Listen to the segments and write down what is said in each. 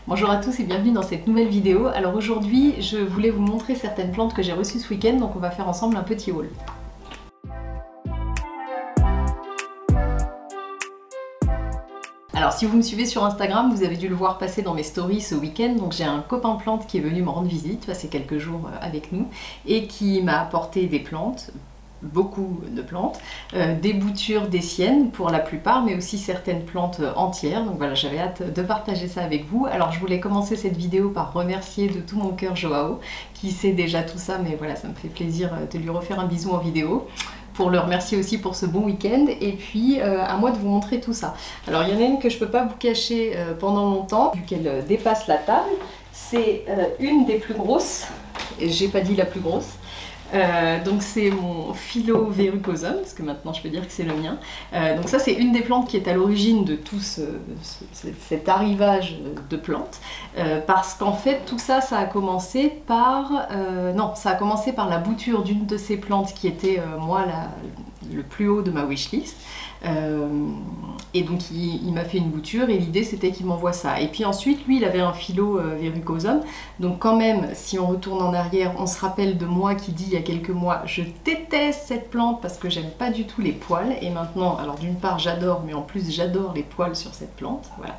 Bonjour à tous et bienvenue dans cette nouvelle vidéo. Alors aujourd'hui, je voulais vous montrer certaines plantes que j'ai reçues ce week-end, donc on va faire ensemble un petit haul. Alors si vous me suivez sur Instagram, vous avez dû le voir passer dans mes stories ce week-end, donc j'ai un copain plante qui est venu me rendre visite, passer quelques jours avec nous, et qui m'a apporté des plantes, beaucoup de plantes, des boutures des siennes pour la plupart, mais aussi certaines plantes entières. Donc voilà, j'avais hâte de partager ça avec vous. Alors je voulais commencer cette vidéo par remercier de tout mon cœur Joao, qui sait déjà tout ça, mais voilà, ça me fait plaisir de lui refaire un bisou en vidéo, pour le remercier aussi pour ce bon week-end, et puis à moi de vous montrer tout ça. Alors il y en a une que je peux pas vous cacher pendant longtemps, vu qu'elle dépasse la table. C'est une des plus grosses, et j'ai pas dit la plus grosse. Donc c'est mon Philo verrucosum, parce que maintenant je peux dire que c'est le mien. Donc ça c'est une des plantes qui est à l'origine de tout cet arrivage de plantes, parce qu'en fait tout ça, ça a commencé par... non, ça a commencé par la bouture d'une de ces plantes qui était moi le plus haut de ma wishlist. Et donc il m'a fait une bouture et l'idée c'était qu'il m'envoie ça. Et puis ensuite lui il avait un Philo verrucosum, donc quand même si on retourne en arrière on se rappelle de moi qui dit il y a quelques mois je déteste cette plante parce que j'aime pas du tout les poils, et maintenant alors d'une part j'adore, mais en plus j'adore les poils sur cette plante, voilà.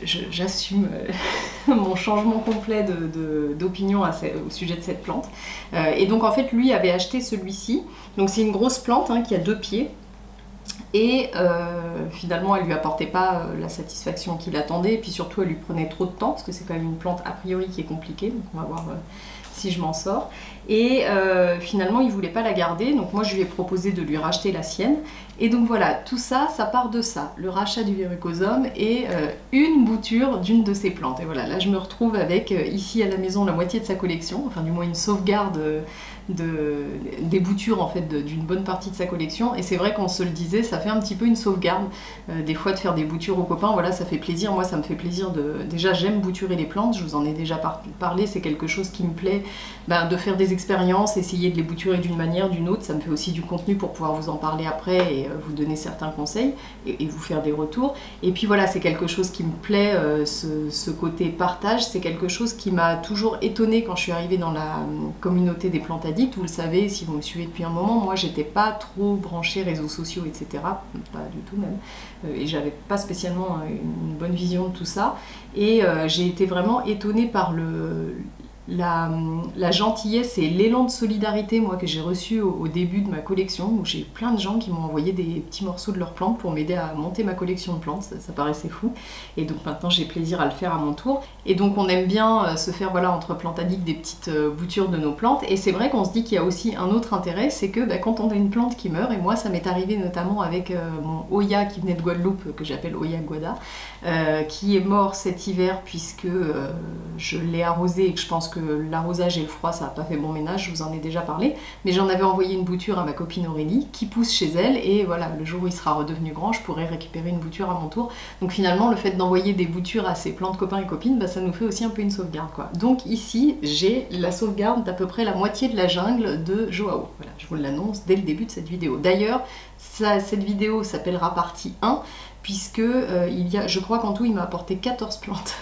J'assume mon changement complet d'opinion au sujet de cette plante. Et donc en fait lui avait acheté celui-ci, donc c'est une grosse plante hein, qui a 2 pieds. Et finalement elle lui apportait pas la satisfaction qu'il attendait, et puis surtout elle lui prenait trop de temps parce que c'est quand même une plante a priori qui est compliquée, donc on va voir si je m'en sors. Et finalement il voulait pas la garder, donc moi je lui ai proposé de lui racheter la sienne. Et donc voilà, tout ça, ça part de ça, le rachat du verrucosum et une bouture d'une de ces plantes. Et voilà, là je me retrouve avec ici à la maison la moitié de sa collection, enfin du moins une sauvegarde des boutures en fait d'une bonne partie de sa collection. Et c'est vrai qu'on se le disait, ça fait un petit peu une sauvegarde des fois de faire des boutures aux copains. Voilà, ça fait plaisir, moi ça me fait plaisir déjà j'aime bouturer les plantes, je vous en ai déjà parlé, c'est quelque chose qui me plaît, de faire des expériences, essayer de les bouturer d'une manière, d'une autre. Ça me fait aussi du contenu pour pouvoir vous en parler après et vous donner certains conseils et vous faire des retours. Et puis voilà, c'est quelque chose qui me plaît, ce côté partage, c'est quelque chose qui m'a toujours étonnée quand je suis arrivée dans la communauté des plantes addicts. Vous le savez, si vous me suivez depuis un moment, moi j'étais pas trop branchée réseaux sociaux, etc. Pas du tout même. Et j'avais pas spécialement une bonne vision de tout ça. Et j'ai été vraiment étonnée par la gentillesse et l'élan de solidarité moi que j'ai reçu au début de ma collection, où j'ai plein de gens qui m'ont envoyé des petits morceaux de leurs plantes pour m'aider à monter ma collection de plantes, ça paraissait fou, et donc maintenant j'ai plaisir à le faire à mon tour. Et donc on aime bien se faire voilà entre plantes addicts des petites boutures de nos plantes, et c'est vrai qu'on se dit qu'il y a aussi un autre intérêt, c'est que quand on a une plante qui meurt, et moi ça m'est arrivé notamment avec mon Oya qui venait de Guadeloupe, que j'appelle Oya Guada, qui est mort cet hiver puisque je l'ai arrosé et que je pense que l'arrosage et le froid ça n'a pas fait bon ménage, je vous en ai déjà parlé, mais j'en avais envoyé une bouture à ma copine Aurélie qui pousse chez elle, et voilà, le jour où il sera redevenu grand je pourrai récupérer une bouture à mon tour. Donc finalement le fait d'envoyer des boutures à ses plantes copains et copines, ça nous fait aussi un peu une sauvegarde quoi. Donc ici j'ai la sauvegarde d'à peu près la moitié de la jungle de Joao, voilà, je vous l'annonce dès le début de cette vidéo. D'ailleurs cette vidéo s'appellera partie 1 puisque je crois qu'en tout il m'a apporté 14 plantes.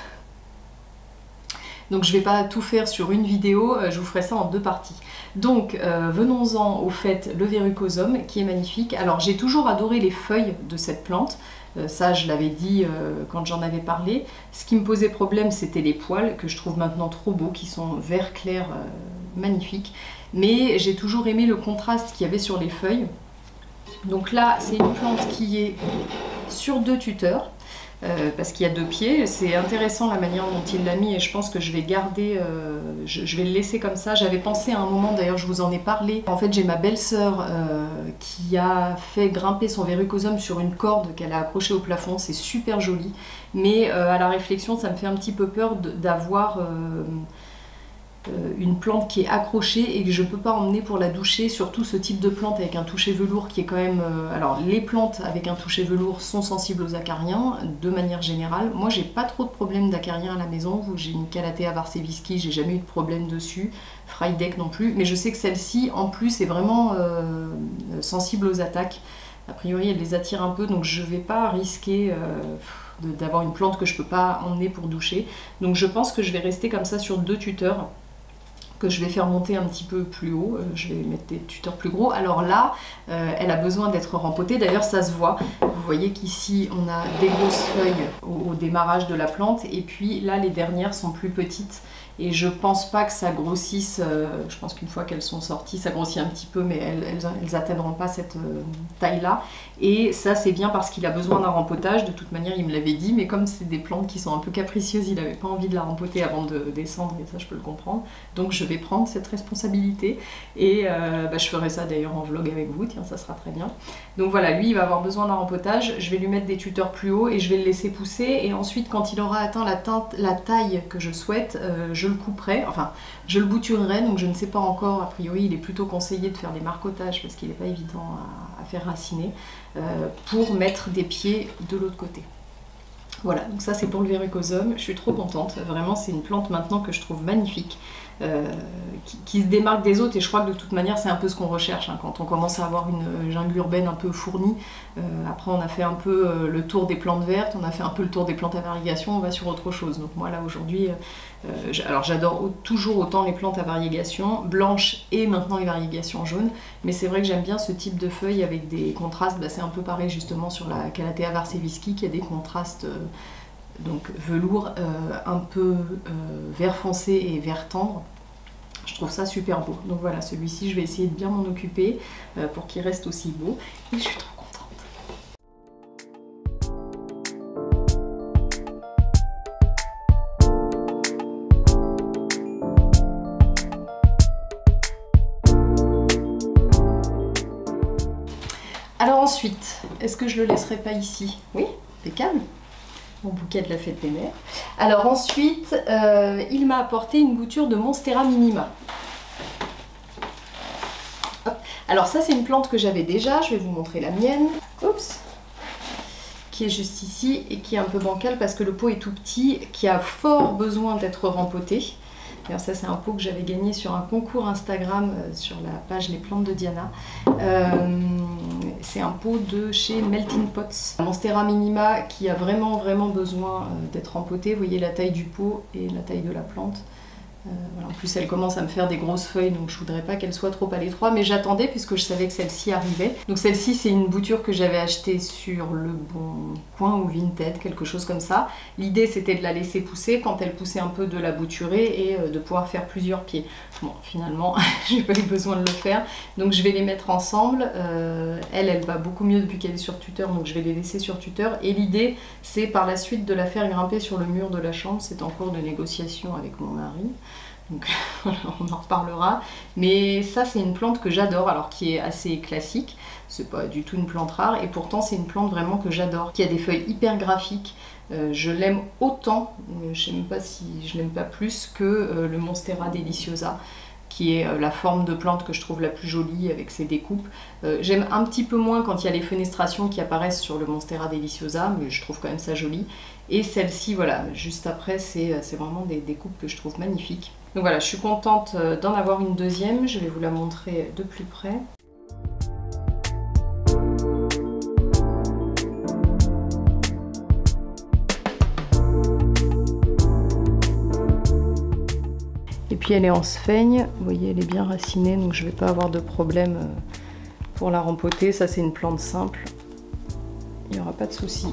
Donc je vais pas tout faire sur une vidéo, je vous ferai ça en 2 parties. Donc venons-en au fait, le verrucosum qui est magnifique. Alors j'ai toujours adoré les feuilles de cette plante, ça je l'avais dit quand j'en avais parlé. Ce qui me posait problème c'était les poils, que je trouve maintenant trop beaux, qui sont vert clair, magnifiques. Mais j'ai toujours aimé le contraste qu'il y avait sur les feuilles. Donc là c'est une plante qui est sur 2 tuteurs. Parce qu'il y a 2 pieds, c'est intéressant la manière dont il l'a mis, et je pense que je vais garder, je vais le laisser comme ça. J'avais pensé à un moment, d'ailleurs je vous en ai parlé, en fait j'ai ma belle-sœur qui a fait grimper son verrucosum sur une corde qu'elle a accrochée au plafond, c'est super joli, mais à la réflexion ça me fait un petit peu peur d'avoir une plante qui est accrochée et que je ne peux pas emmener pour la doucher, surtout ce type de plante avec un toucher velours qui est quand même... alors les plantes avec un toucher velours sont sensibles aux acariens de manière générale. Moi j'ai pas trop de problèmes d'acariens à la maison, j'ai une Calathea varseviski, j'ai jamais eu de problème dessus, Frydek non plus, mais je sais que celle-ci en plus est vraiment sensible aux attaques. A priori elle les attire un peu, donc je vais pas risquer d'avoir une plante que je peux pas emmener pour doucher. Donc je pense que je vais rester comme ça sur 2 tuteurs que je vais faire monter un petit peu plus haut. Je vais mettre des tuteurs plus gros. Alors là, elle a besoin d'être rempotée. D'ailleurs, ça se voit. Vous voyez qu'ici, on a des grosses feuilles au démarrage de la plante. Et puis là, les dernières sont plus petites. Et je pense pas que ça grossisse. Je pense qu'une fois qu'elles sont sorties, ça grossit un petit peu, mais elles atteindront pas cette taille-là. Et ça, c'est bien parce qu'il a besoin d'un rempotage. De toute manière, il me l'avait dit. Mais comme c'est des plantes qui sont un peu capricieuses, il n'avait pas envie de la rempoter avant de descendre. Et ça, je peux le comprendre. Donc, je vais prendre cette responsabilité. Et je ferai ça d'ailleurs en vlog avec vous. Tiens, ça sera très bien. Donc voilà, lui, il va avoir besoin d'un rempotage. Je vais lui mettre des tuteurs plus hauts et je vais le laisser pousser. Et ensuite, quand il aura atteint la taille que je souhaite, je le couperai, enfin je le bouturerai, donc je ne sais pas encore, a priori il est plutôt conseillé de faire des marcotages parce qu'il n'est pas évident à faire raciner, pour mettre des pieds de l'autre côté. Voilà, donc ça c'est pour le verrucosum, je suis trop contente, vraiment c'est une plante maintenant que je trouve magnifique, qui se démarque des autres et je crois que de toute manière c'est un peu ce qu'on recherche hein, quand on commence à avoir une jungle urbaine un peu fournie. Après on a fait un peu le tour des plantes vertes, on a fait un peu le tour des plantes à variégation, on va sur autre chose. Donc moi là aujourd'hui, alors j'adore toujours autant les plantes à variégation blanches et maintenant les variégations jaunes, mais c'est vrai que j'aime bien ce type de feuilles avec des contrastes, c'est un peu pareil justement sur la Calathea varseviski qui a des contrastes donc velours un peu vert foncé et vert tendre. Je trouve ça super beau. Donc voilà, celui-ci je vais essayer de bien m'en occuper pour qu'il reste aussi beau. Et je suis trop contente. Alors ensuite, est-ce que je le laisserai pas ici? Oui, impeccable. Mon bouquet de la fête des mères. Alors ensuite, il m'a apporté une bouture de Monstera minima. Hop. Alors ça c'est une plante que j'avais déjà, je vais vous montrer la mienne. Oups. Qui est juste ici et qui est un peu bancale parce que le pot est tout petit, qui a fort besoin d'être rempoté. Alors ça c'est un pot que j'avais gagné sur un concours Instagram sur la page Les Plantes de Diana. C'est un pot de chez Melting Pots. Monstera minima qui a vraiment besoin d'être rempoté. Vous voyez la taille du pot et la taille de la plante. Voilà. En plus elle commence à me faire des grosses feuilles donc je voudrais pas qu'elle soit trop à l'étroit, mais j'attendais puisque je savais que celle-ci arrivait. Donc celle-ci c'est une bouture que j'avais achetée sur Le Bon Coin ou Vinted, quelque chose comme ça. L'idée c'était de la laisser pousser, quand elle poussait un peu de la bouturer et de pouvoir faire plusieurs pieds. Bon finalement j'ai pas eu besoin de le faire, donc je vais les mettre ensemble. Elle va beaucoup mieux depuis qu'elle est sur tuteur, donc je vais les laisser sur tuteur et l'idée c'est par la suite de la faire grimper sur le mur de la chambre. C'est en cours de négociation avec mon mari. Donc voilà, on en reparlera. Mais ça c'est une plante que j'adore, alors qui est assez classique, c'est pas du tout une plante rare, et pourtant c'est une plante vraiment que j'adore, qui a des feuilles hyper graphiques. Je l'aime autant, je sais même pas si je l'aime pas plus que le Monstera deliciosa, qui est la forme de plante que je trouve la plus jolie avec ses découpes. J'aime un petit peu moins quand il y a les fenestrations qui apparaissent sur le Monstera deliciosa, mais je trouve quand même ça joli. Et celle-ci, voilà, juste après, c'est vraiment des découpes que je trouve magnifiques. Donc voilà, je suis contente d'en avoir une deuxième, je vais vous la montrer de plus près. Et puis elle est en sphaigne, vous voyez elle est bien racinée, donc je ne vais pas avoir de problème pour la rempoter. Ça c'est une plante simple, il n'y aura pas de souci.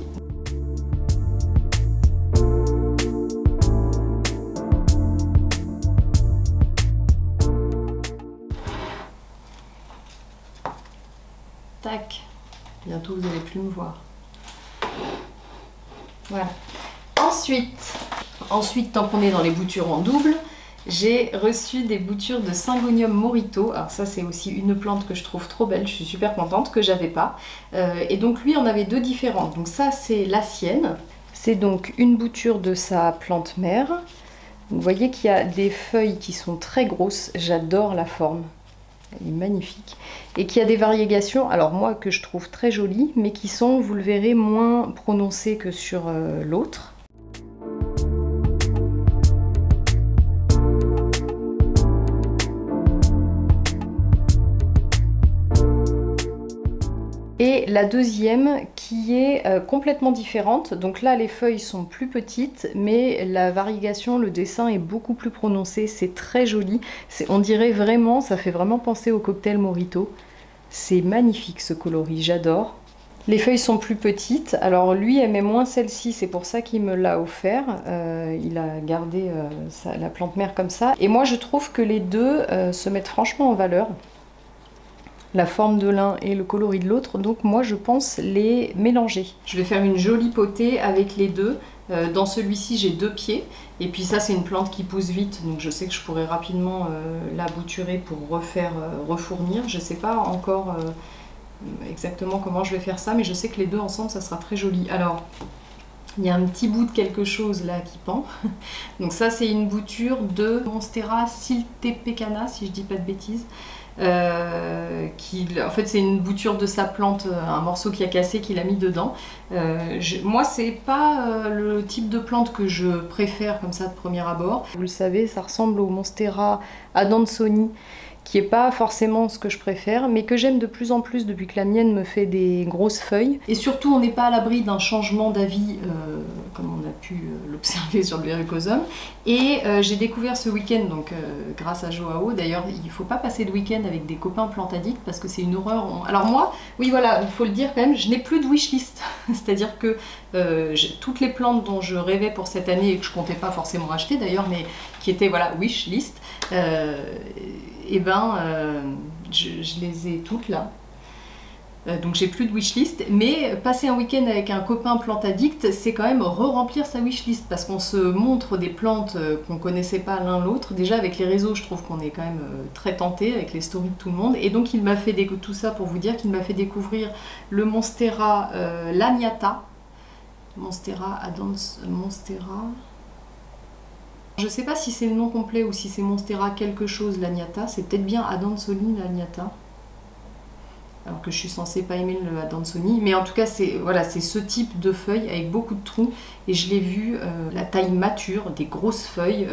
Tac, bientôt vous n'allez plus me voir. Voilà. Ensuite, tant qu'on est dans les boutures en double, j'ai reçu des boutures de Syngonium morito. Alors ça c'est aussi une plante que je trouve trop belle, je suis super contente, que j'avais pas. Et donc lui en avait deux différentes. Donc ça c'est la sienne. C'est donc une bouture de sa plante mère. Vous voyez qu'il y a des feuilles qui sont très grosses, j'adore la forme. Elle est magnifique. Et qui a des variégations, alors moi que je trouve très jolies, mais qui sont, vous le verrez, moins prononcées que sur l'autre. Et la deuxième qui est complètement différente. Donc là les feuilles sont plus petites mais la variegation, le dessin est beaucoup plus prononcé, c'est très joli. On dirait vraiment, ça fait vraiment penser au cocktail Mojito. C'est magnifique ce coloris, j'adore. Les feuilles sont plus petites, alors lui aimait moins celle-ci, c'est pour ça qu'il me l'a offert. Il a gardé la plante mère comme ça. Et moi je trouve que les deux se mettent franchement en valeur. La forme de l'un et le coloris de l'autre, donc moi je pense les mélanger. Je vais faire une jolie potée avec les deux. Dans celui-ci j'ai 2 pieds, et puis ça c'est une plante qui pousse vite, donc je sais que je pourrais rapidement la bouturer pour refournir. Je sais pas encore exactement comment je vais faire ça, mais je sais que les deux ensemble ça sera très joli. Alors il y a un petit bout de quelque chose là qui pend. Donc ça c'est une bouture de Monstera siltepecana, si je dis pas de bêtises. En fait c'est une bouture de sa plante, un morceau qui a cassé qu'il a mis dedans. Moi c'est pas le type de plante que je préfère comme ça de premier abord. Vous le savez, ça ressemble au Monstera adansonii, qui est pas forcément ce que je préfère, mais que j'aime de plus en plus depuis que la mienne me fait des grosses feuilles. Et surtout, on n'est pas à l'abri d'un changement d'avis, comme on a pu l'observer sur le verrucosum. Et j'ai découvert ce week-end, donc grâce à Joao, d'ailleurs, il ne faut pas passer de week-end avec des copains plante addicts, parce que c'est une horreur. Alors moi, oui voilà, il faut le dire quand même, je n'ai plus de wishlist. C'est-à-dire que toutes les plantes dont je rêvais pour cette année, et que je comptais pas forcément acheter d'ailleurs, mais qui étaient, voilà, wishlist, et je les ai toutes là. Donc j'ai plus de wishlist, mais passer un week-end avec un copain plante addict, c'est quand même re-remplir sa wishlist, parce qu'on se montre des plantes qu'on connaissait pas l'un l'autre. Déjà avec les réseaux, je trouve qu'on est quand même très tenté avec les stories de tout le monde. Et donc il m'a fait tout ça pour vous dire qu'il m'a fait découvrir le Monstera laniata. Monstera. Je sais pas si c'est le nom complet ou si c'est Monstera quelque chose laniata. C'est peut-être bien adansonii laniata. Alors que je suis censée pas aimer le adansonii, mais en tout cas c'est voilà, c'est ce type de feuilles avec beaucoup de trous, et je l'ai vu la taille mature, des grosses feuilles.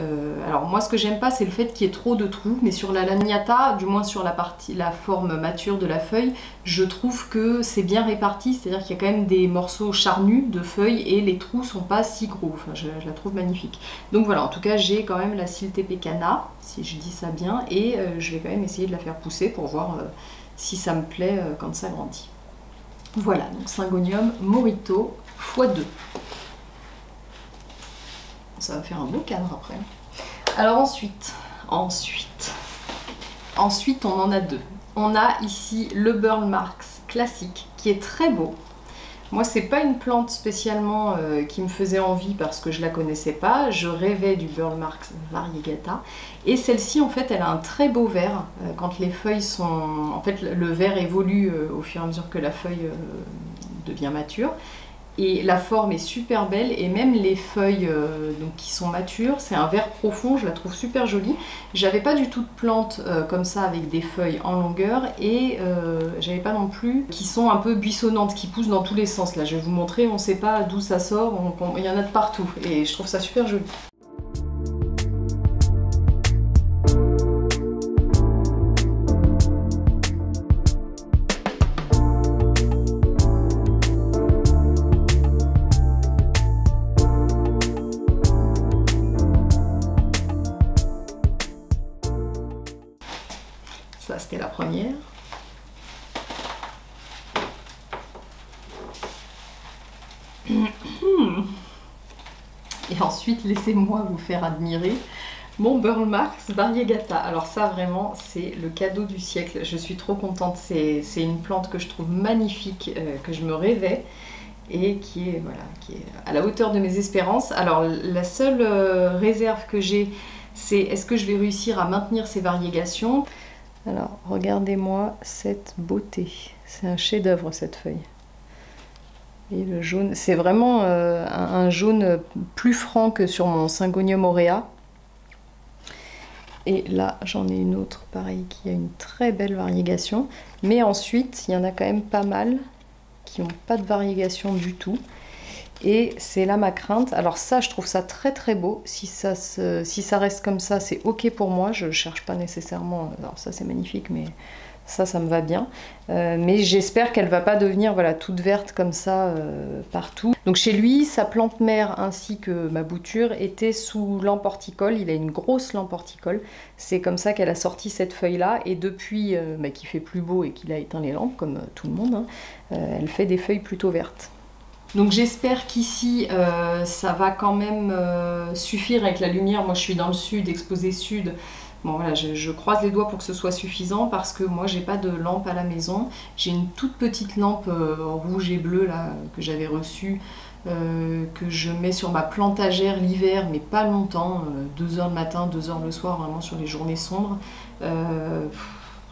Alors moi ce que j'aime pas c'est le fait qu'il y ait trop de trous, mais sur la laniata, du moins sur la forme mature de la feuille, je trouve que c'est bien réparti, c'est-à-dire qu'il y a quand même des morceaux charnus de feuilles et les trous sont pas si gros. Enfin je la trouve magnifique. Donc voilà, en tout cas j'ai quand même la siltepecana, si je dis ça bien, et je vais quand même essayer de la faire pousser pour voir si ça me plaît quand ça grandit. Voilà, donc Syngonium Mojito x2. Ça va faire un beau cadre après. Alors ensuite, on en a deux. On a ici le Burle Marx classique, qui est très beau. Moi, c'est pas une plante spécialement qui me faisait envie parce que je la connaissais pas. Je rêvais du Burle Marx variegata. Et celle-ci, en fait, elle a un très beau vert. Quand les feuilles sont... En fait, le vert évolue au fur et à mesure que la feuille devient mature. Et la forme est super belle, et même les feuilles donc, qui sont matures, c'est un vert profond, je la trouve super jolie. J'avais pas du tout de plantes comme ça avec des feuilles en longueur, et j'avais pas non plus qui sont un peu buissonnantes, qui poussent dans tous les sens. Là je vais vous montrer, on sait pas d'où ça sort, il y en a de partout, et je trouve ça super joli. Ça, c'était la première. Et ensuite, laissez-moi vous faire admirer mon Burle Marx variegata. Alors ça, vraiment, c'est le cadeau du siècle. Je suis trop contente. C'est une plante que je trouve magnifique, que je me rêvais, et qui est, voilà, qui est à la hauteur de mes espérances. Alors, la seule réserve que j'ai, c'est est-ce que je vais réussir à maintenir ces variégations? Alors, regardez-moi cette beauté. C'est un chef-d'œuvre, cette feuille. Et le jaune, c'est vraiment un jaune plus franc que sur mon Syngonium aurea. Et là, j'en ai une autre, pareil, qui a une très belle variégation. Mais ensuite, il y en a quand même pas mal qui n'ont pas de variégation du tout. Et c'est là ma crainte. Alors ça, je trouve ça très très beau. Si ça reste comme ça, c'est ok pour moi. Je ne cherche pas nécessairement... Alors ça, c'est magnifique, mais Ça me va bien. Mais j'espère qu'elle va pas devenir voilà, toute verte comme ça partout. Donc chez lui, sa plante mère ainsi que ma bouture étaient sous lampe horticole. Il a une grosse lampe horticole. C'est comme ça qu'elle a sorti cette feuille-là. Et depuis qu'il fait plus beau et qu'il a éteint les lampes, comme tout le monde, hein, elle fait des feuilles plutôt vertes. Donc j'espère qu'ici ça va quand même suffire avec la lumière. Moi je suis dans le sud, exposé sud. Bon voilà, je croise les doigts pour que ce soit suffisant parce que moi j'ai pas de lampe à la maison. J'ai une toute petite lampe rouge et bleue là que j'avais reçue, que je mets sur ma plantagère l'hiver, mais pas longtemps, 2 h le matin, 2 h le soir, vraiment sur les journées sombres.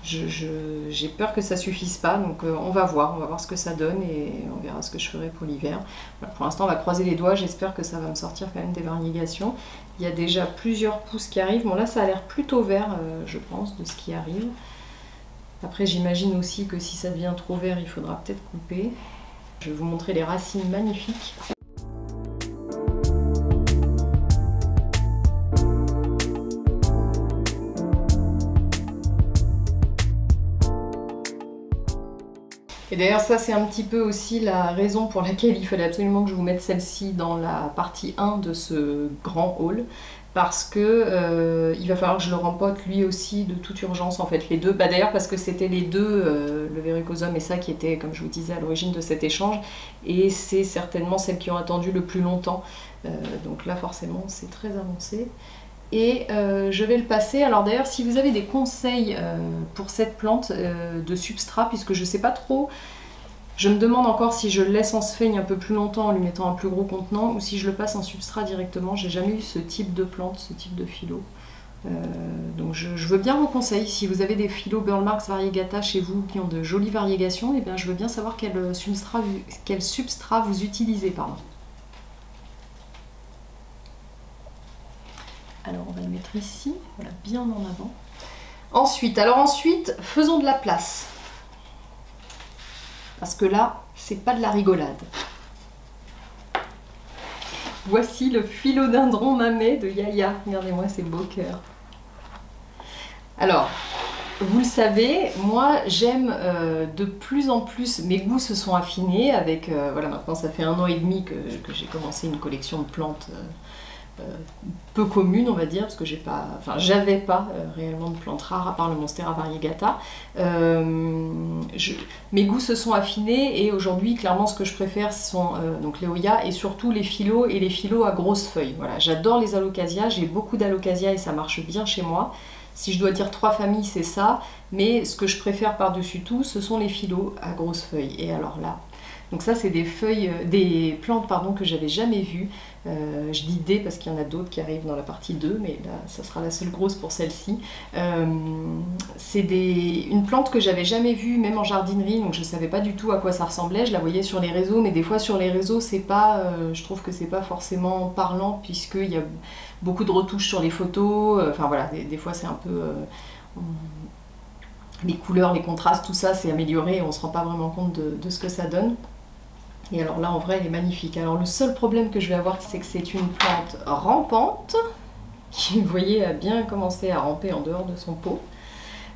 J'ai peur que ça suffise pas, donc on va voir ce que ça donne et on verra ce que je ferai pour l'hiver. Voilà, pour l'instant on va croiser les doigts, j'espère que ça va me sortir quand même des variegations. Il y a déjà plusieurs pousses qui arrivent, bon là ça a l'air plutôt vert je pense de ce qui arrive. Après j'imagine aussi que si ça devient trop vert il faudra peut-être couper. Je vais vous montrer les racines magnifiques. Et d'ailleurs ça c'est un petit peu aussi la raison pour laquelle il fallait absolument que je vous mette celle-ci dans la partie 1 de ce grand haul. Parce que il va falloir que je le rempote lui aussi de toute urgence en fait les deux. Bah, d'ailleurs parce que c'était les deux, le Verrucosum et ça qui était comme je vous disais à l'origine de cet échange. Et c'est certainement celles qui ont attendu le plus longtemps. Donc là forcément c'est très avancé. Et je vais le passer. Alors d'ailleurs si vous avez des conseils pour cette plante de substrat, puisque je sais pas trop, je me demande encore si je le laisse en sphaigne un peu plus longtemps en lui mettant un plus gros contenant ou si je le passe en substrat directement. J'ai jamais eu ce type de plante, ce type de philo. Donc je veux bien vos conseils. Si vous avez des philo Burle Marx variegata chez vous qui ont de jolies variegations, et bien je veux bien savoir quel substrat vous utilisez. Pardon. Alors on va le mettre ici, voilà, bien en avant. Ensuite, faisons de la place. Parce que là, c'est pas de la rigolade. Voici le philodendron mamet de Yaya. Regardez-moi ces beaux cœurs. Alors, vous le savez, moi j'aime de plus en plus, mes goûts se sont affinés avec, voilà, maintenant ça fait 1 an et demi que j'ai commencé une collection de plantes peu commune on va dire, parce que j'avais pas réellement de plantes rares à part le Monstera variegata. Mes goûts se sont affinés et aujourd'hui clairement ce que je préfère sont donc les Hoya et surtout les philos et les philos à grosses feuilles. Voilà, j'adore les alocasias, j'ai beaucoup d'alocasias et ça marche bien chez moi. Si je dois dire 3 familles c'est ça, mais ce que je préfère par-dessus tout ce sont les philos à grosses feuilles. Et alors là, donc ça c'est des plantes pardon, que j'avais jamais vues. Je dis des parce qu'il y en a d'autres qui arrivent dans la partie 2, mais là ça sera la seule grosse pour celle-ci. C'est une plante que j'avais jamais vue même en jardinerie, donc je savais pas du tout à quoi ça ressemblait. Je la voyais sur les réseaux, mais des fois sur les réseaux c'est pas, je trouve que c'est pas forcément parlant puisqu'il y a beaucoup de retouches sur les photos. Enfin voilà, des fois c'est un peu les couleurs, les contrastes, tout ça c'est amélioré et on se rend pas vraiment compte de ce que ça donne. Et alors là, en vrai, elle est magnifique. Alors le seul problème que je vais avoir, c'est que c'est une plante rampante, qui, vous voyez, a bien commencé à ramper en dehors de son pot.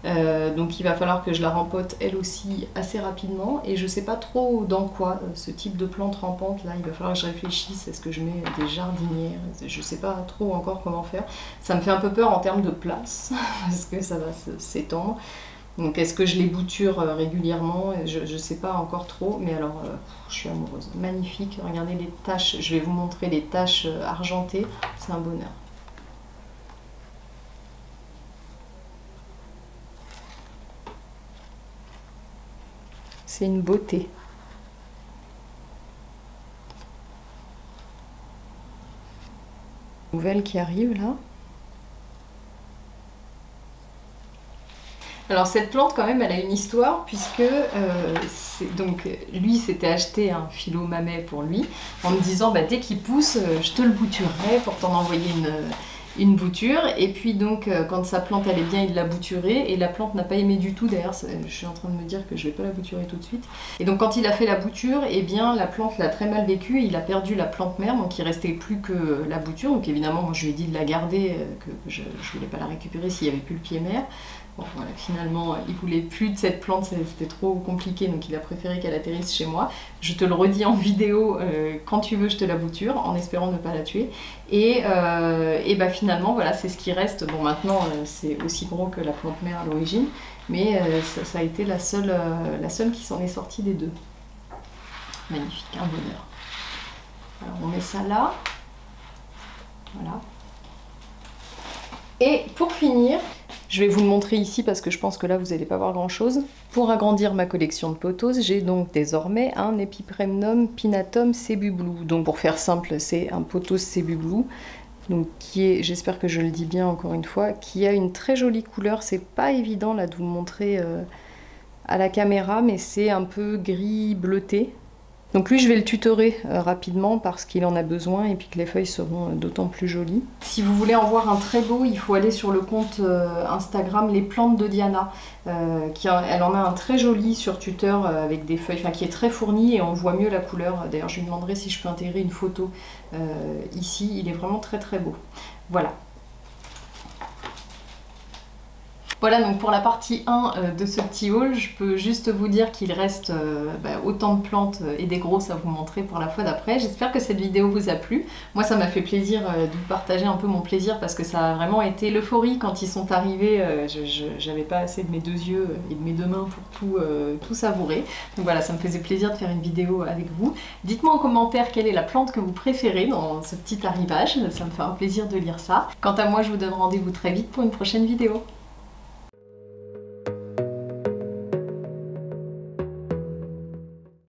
Donc il va falloir que je la rempote elle aussi assez rapidement. Et je sais pas trop dans quoi, ce type de plante rampante, là, il va falloir que je réfléchisse. Est-ce que je mets des jardinières? Je sais pas trop encore comment faire. Ça me fait un peu peur en termes de place, parce que ça va s'étendre. Donc est-ce que je les bouture régulièrement? Je ne sais pas encore trop, mais alors je suis amoureuse. Magnifique, regardez les taches, je vais vous montrer les taches argentées, c'est un bonheur. C'est une beauté. Nouvelle qui arrive là. Alors cette plante quand même elle a une histoire puisque donc lui s'était acheté un philo mamet pour lui en me disant bah, dès qu'il pousse je te le bouturerai pour t'en envoyer une bouture. Et puis donc quand sa plante allait bien il l'a bouturée et la plante n'a pas aimé du tout. D'ailleurs je suis en train de me dire que je vais pas la bouturer tout de suite. Et donc quand il a fait la bouture, et eh bien la plante l'a très mal vécu, il a perdu la plante mère, donc il restait plus que la bouture. Donc évidemment moi je lui ai dit de la garder, que je voulais pas la récupérer s'il n'y avait plus le pied mère. Bon, voilà, finalement, il voulait plus de cette plante, c'était trop compliqué, donc il a préféré qu'elle atterrisse chez moi. Je te le redis en vidéo, quand tu veux, je te la bouture, en espérant ne pas la tuer. Et bah finalement, voilà, c'est ce qui reste. Bon, maintenant, c'est aussi gros que la plante mère à l'origine, mais ça a été la seule qui s'en est sortie des deux. Magnifique, un bonheur. Alors, on met ça là. Voilà. Et pour finir, je vais vous le montrer ici parce que je pense que là vous n'allez pas voir grand chose. Pour agrandir ma collection de pothos, j'ai donc désormais un Epipremnum pinnatum Cebu Blue. Donc pour faire simple, c'est un pothos Cebu Blue, donc qui est, j'espère que je le dis bien encore une fois, qui a une très jolie couleur. C'est pas évident là de vous le montrer à la caméra, mais c'est un peu gris bleuté. Donc lui je vais le tutorer rapidement parce qu'il en a besoin et puis que les feuilles seront d'autant plus jolies. Si vous voulez en voir un très beau, il faut aller sur le compte Instagram Les Plantes de Diana. Elle en a un très joli sur Tuteur avec des feuilles, qui est très fourni et on voit mieux la couleur. D'ailleurs je lui demanderai si je peux intégrer une photo ici, il est vraiment très très beau. Voilà. Voilà donc pour la partie 1 de ce petit haul, je peux juste vous dire qu'il reste autant de plantes et des grosses à vous montrer pour la fois d'après. J'espère que cette vidéo vous a plu. Moi ça m'a fait plaisir de vous partager un peu mon plaisir parce que ça a vraiment été l'euphorie quand ils sont arrivés. J'avais pas assez de mes deux yeux et de mes deux mains pour tout savourer. Donc voilà, ça me faisait plaisir de faire une vidéo avec vous. Dites-moi en commentaire quelle est la plante que vous préférez dans ce petit arrivage, ça me fera un plaisir de lire ça. Quant à moi, je vous donne rendez-vous très vite pour une prochaine vidéo.